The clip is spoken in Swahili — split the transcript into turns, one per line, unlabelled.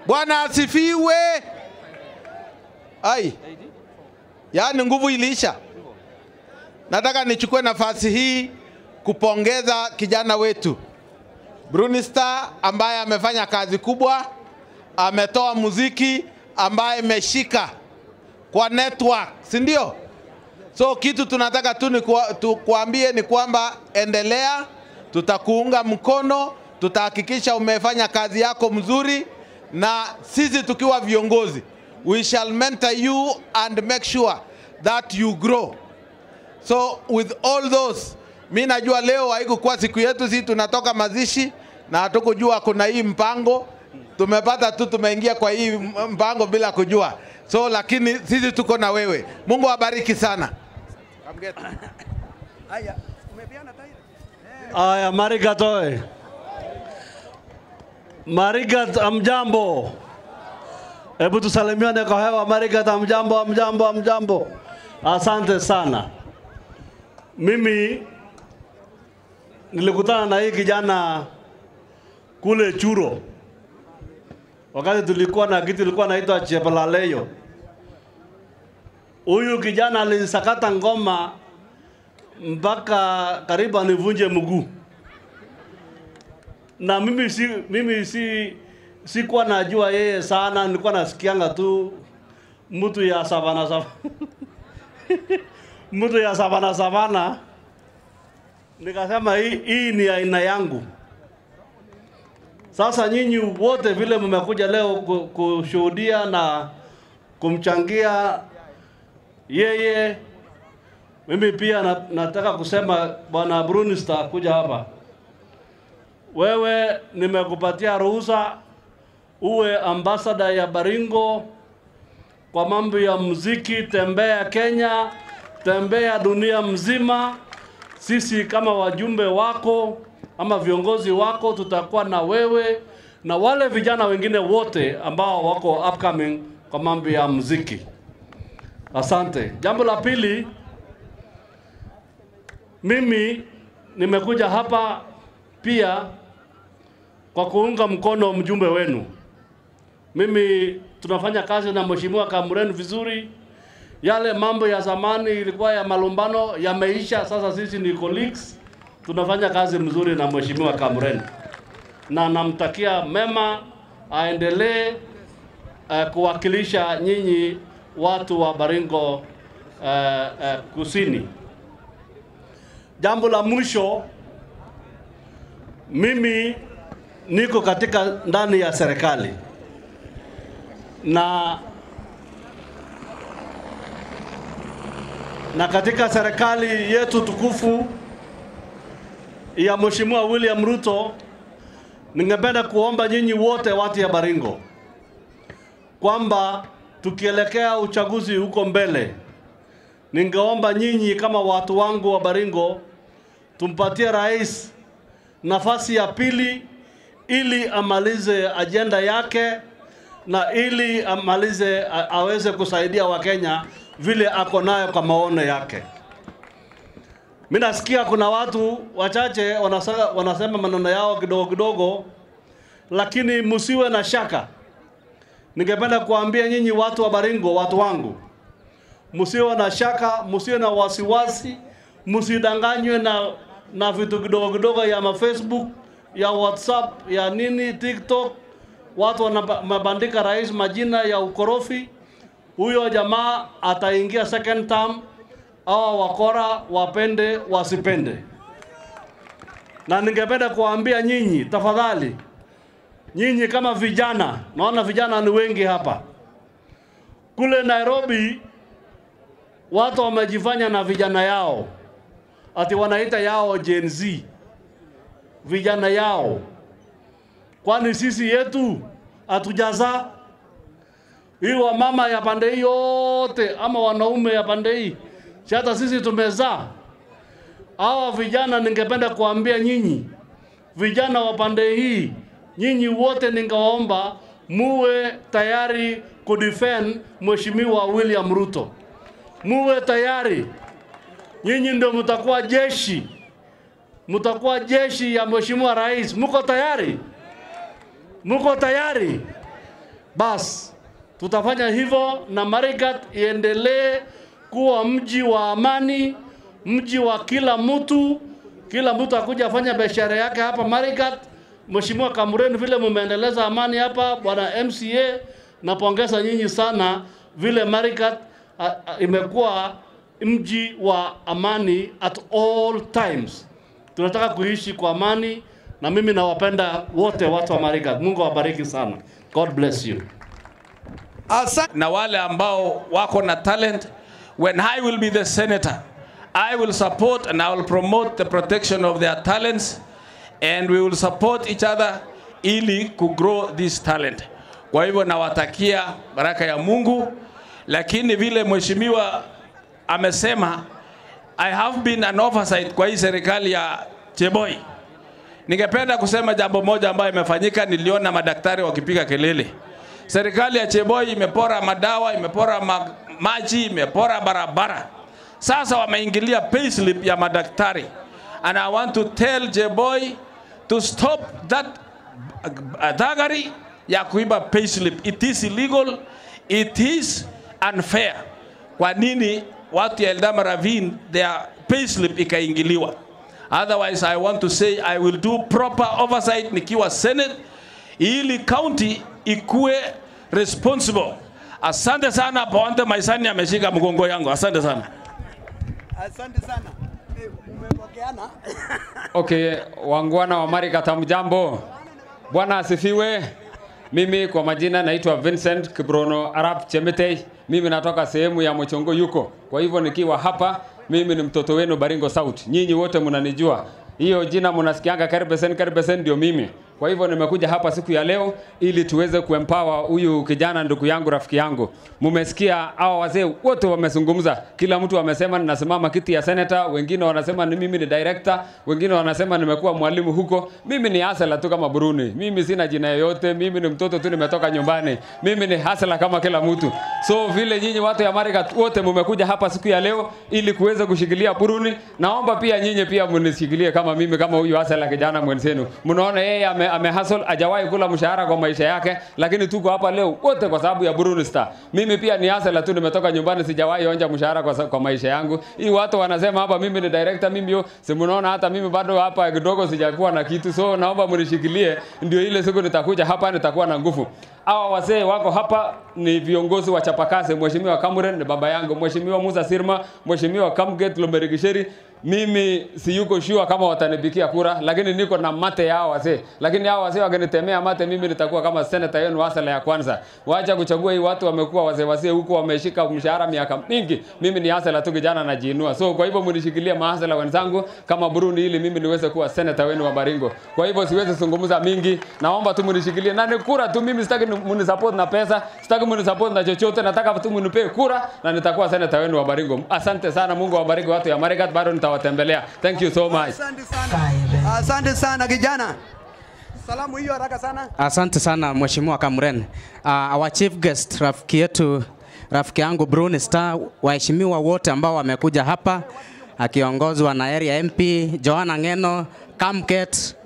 Bwana asifiwe. Ai. Yaani nguvu iliisha. Nataka nichukue nafasi hii kupongeza kijana wetu Brunister ambaye amefanya kazi kubwa, ametoa muziki ambaye imeshika kwa network, si ndio? So kitu tunataka tu kuambie ni kwamba endelea, tutakuunga mkono, tutahakikisha umefanya kazi yako mzuri, na sisi tukiwa viongozi we shall mentor you and make sure that you grow. So with all those, mimi najua leo haikuwa siku yetu, sisi tunatoka mazishi na hatukujua kuna hii mpango. Tumepata tu tumeingia kwa hii mpango bila kujua. So lakini sisi tuko na wewe. Mungu awabariki sana.
Aya, Marigatoe. Marigat amjambo. Hebu tusalimiane kwa hewa. Marigat amjambo, amjambo, amjambo. Asante sana. Mimi nilikutana na hii kijana kule Churo. Wakati tulikuwa na kitu ilikuwa inaitwa Chepalaleyo. Huyu kijana alisakata ngoma mpaka karibu nivunje mguu. Na mimi sikuwa najua yeye sana, nilikuwa nasikianga tu mtu ya savana mtu ya savana. Nikasema hii ni aina yangu. Sasa nyinyi wote vile mmekuja leo kushuhudia na kumchangia yeye, mimi pia nataka kusema Bwana Brunister kuja hapa. Wewe nimekupatia ruhusa uwe ambassador ya Baringo kwa mambo ya muziki. Tembea Kenya, tembea dunia mzima. Sisi kama wajumbe wako ama viongozi wako tutakuwa na wewe na wale vijana wengine wote ambao wako upcoming kwa mambo ya muziki. Asante. Jambo la pili, mimi nimekuja hapa pia kwa kuunga mkono mjumbe wenu. Mimi tunafanya kazi na Mheshimiwa Kamureni vizuri. Yale mambo ya zamani ilikuwa ya malumbano yameisha, sasa sisi ni colleagues. Tunafanya kazi mzuri na Mheshimiwa Kamureni. Na namtakia mema, aendelee kuwakilisha nyinyi watu wa Baringo Kusini. Jambo la mwisho, mimi niko katika ndani ya serikali. Na katika serikali yetu tukufu ya Mheshimiwa William Ruto, ningependa kuomba nyinyi wote watu ya Baringo kwamba tukielekea uchaguzi huko mbele, ningeomba nyinyi kama watu wangu wa Baringo tumpatie rais nafasi ya pili ili amalize agenda yake na ili amalize aweze kusaidia Wakenya vile ako nayo kwa maono yake. Mimi nasikia kuna watu wachache wanasema maneno yao kidogo kidogo, lakini msiwe na shaka. Ningependa kuambia nyinyi watu wa Baringo, watu wangu, msiwe na shaka, msiwe na wasiwasi, msidanganywe na vitu kidogo kidogo ya Facebook, ya WhatsApp, ya nini, TikTok. Watu wanabandika rais majina ya ukorofi. Huyo jamaa ataingia second term, au wakora wapende wasipende. Na ningependa kuambia nyinyi, tafadhali, nyinyi kama vijana, naona vijana ni wengi hapa. Kule Nairobi watu wamejifanya na vijana yao, ati wanaita yao Gen Z, vijana yao. Kwani sisi yetu hatujaza? Hiyo mama ya pande hii yote ama wanaume ya pande hii, hata sisi tumezaa. Hawa vijana ningependa kuambia nyinyi, vijana wa pande hii, nyinyi wote ningewaomba muwe tayari kudefend Mheshimiwa William Ruto. Muwe tayari. Nyinyi ndio mtakuwa jeshi. Mtakuwa jeshi ya Mheshimiwa Rais. Muko tayari? Muko tayari? bas tutafanya hivyo na Marigat iendelee kuwa mji wa amani, mji wa kila mtu akuja afanya biashara yake hapa Marigat. Mheshimiwa Kamuren, vile mumeendeleza amani hapa, bwana MCA, napongeza nyinyi sana vile Marigat imekuwa mji wa amani at all times. Tunataka kuishi kwa amani na mimi nawapenda wote watu wa Marigat. Mungu awabariki sana. God bless you.
Na wale ambao wako na talent, when I will be the senator, I will support and I will promote the protection of their talents, and we will support each other ili kugrow this talent. Kwa hivyo nawatakia baraka ya Mungu, lakini vile mheshimiwa amesema, I have been an oversight kwa hii serikali ya Cheboi. Ningependa kusema jambo moja ambayo imefanyika. Niliona madaktari wakipiga kelele. Serikali ya Cheboi imepora madawa, imepora maji, imepora barabara. Sasa wameingilia payslip ya madaktari. And I want to tell Cheboi to stop that thuggery ya kuiba payslip. It is illegal, it is unfair. Kwa nini watu ya Eldama Ravine their payslip ikaingiliwa? Otherwise, I want to say I will do proper oversight nikiwa Senate ili county ikue responsible. Asante sana. Ponte Maisani ameshika mgongo yangu. Asante sana.
Asante sana. Umepokeana.
Okay, wangwana wa Marigat, hamjambo. Bwana asifiwe. Mimi kwa majina naitwa Vincent Kibrono Arap Chemetei. Mimi natoka sehemu ya Mochongo yuko. Kwa hivyo nikiwa hapa, mimi ni mtoto wenu Baringo South. Nyinyi wote mnanijua. Hiyo jina mnasikianga Karbesen ndio mimi. Kwa hivyo nimekuja hapa siku ya leo ili tuweze kuempower huyu kijana ndugu yangu, rafiki yangu. Mumesikia hao wazee wote wamezungumza. Kila mtu amesema ninasimama kiti ya senator, wengine wanasema ni mimi ni director, wengine wanasema nimekuwa mwalimu huko. Mimi ni hasela tu kama Bruni. Mimi sina jina yoyote, mimi ni mtoto tu nimetoka nyumbani. Mimi ni hasela kama kila mtu. So vile nyinyi watu ya Marigat wote mmekuja hapa siku ya leo ili kuweza kushikilia Bruni, naomba pia nyinyi pia mnishikilie kama mimi, kama huyu hasela kijana mwenzenu. Mnaona yeye amehustle, hajawahi kula mshahara kwa maisha yake, lakini tuko hapa leo wote kwa sababu ya Bruni Star. Mimi pia ni hasela tu nimetoka nyumbani, sijawahi onja mshahara kwa maisha yangu. Hii watu wanasema hapa mimi ni director, mimi yo, si mnaona hata mimi bado hapa kidogo sijakuwa na kitu. So naomba mnishikilie ndio ile siku nitakuja hapa nitakuwa na nguvu. Hawa wazee wako hapa ni viongozi wa chapakazi. Mheshimiwa Kamuren ni baba yangu, Mheshimiwa Musa Sirma, Mheshimiwa Kamget Lomerigisheri. Mimi si yuko sure kama watanipikia kura, lakini niko na mate yao wazee. Lakini hao wazee wakinitemea mate, mimi nitakuwa kama senator yenu hasala ya kwanza. Waacha kuchagua hii watu wamekuwa wazee huko wameshika mshahara miaka mingi. Mimi ni hasala tu kijana najiinua. So kwa hivyo mnishikilie mahasala wenzangu kama Bruni ili mimi niweze kuwa senator wenu wa Baringo. Kwa hivyo siwezi zungumza mingi. Naomba tu mnishikilie. Na ni kura tu, mimi sitaki mnisupport na pesa, sitaki mnisupport na chochote, nataka tu mnipe kura na nitakuwa senator wenu wa Baringo. Asante sana, Mungu awabariki watu ya Marigat, bado nitawatembelea. Thank you so much.
Asante sana. Asante sana kijana. Salamu hiyo haraka sana.
Asante sana Mheshimiwa Kamuren. Our chief guest, rafiki yangu Bruni Star, waheshimiwa wote ambao wamekuja hapa akiongozwa na area MP Joanna Ngeno, Kamket,